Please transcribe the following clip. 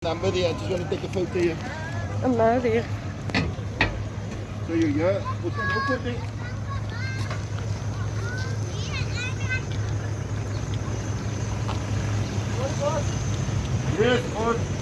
Number there, I just want to take a photo here. I'm not here. So you're here. What's that local thing? Yes, on.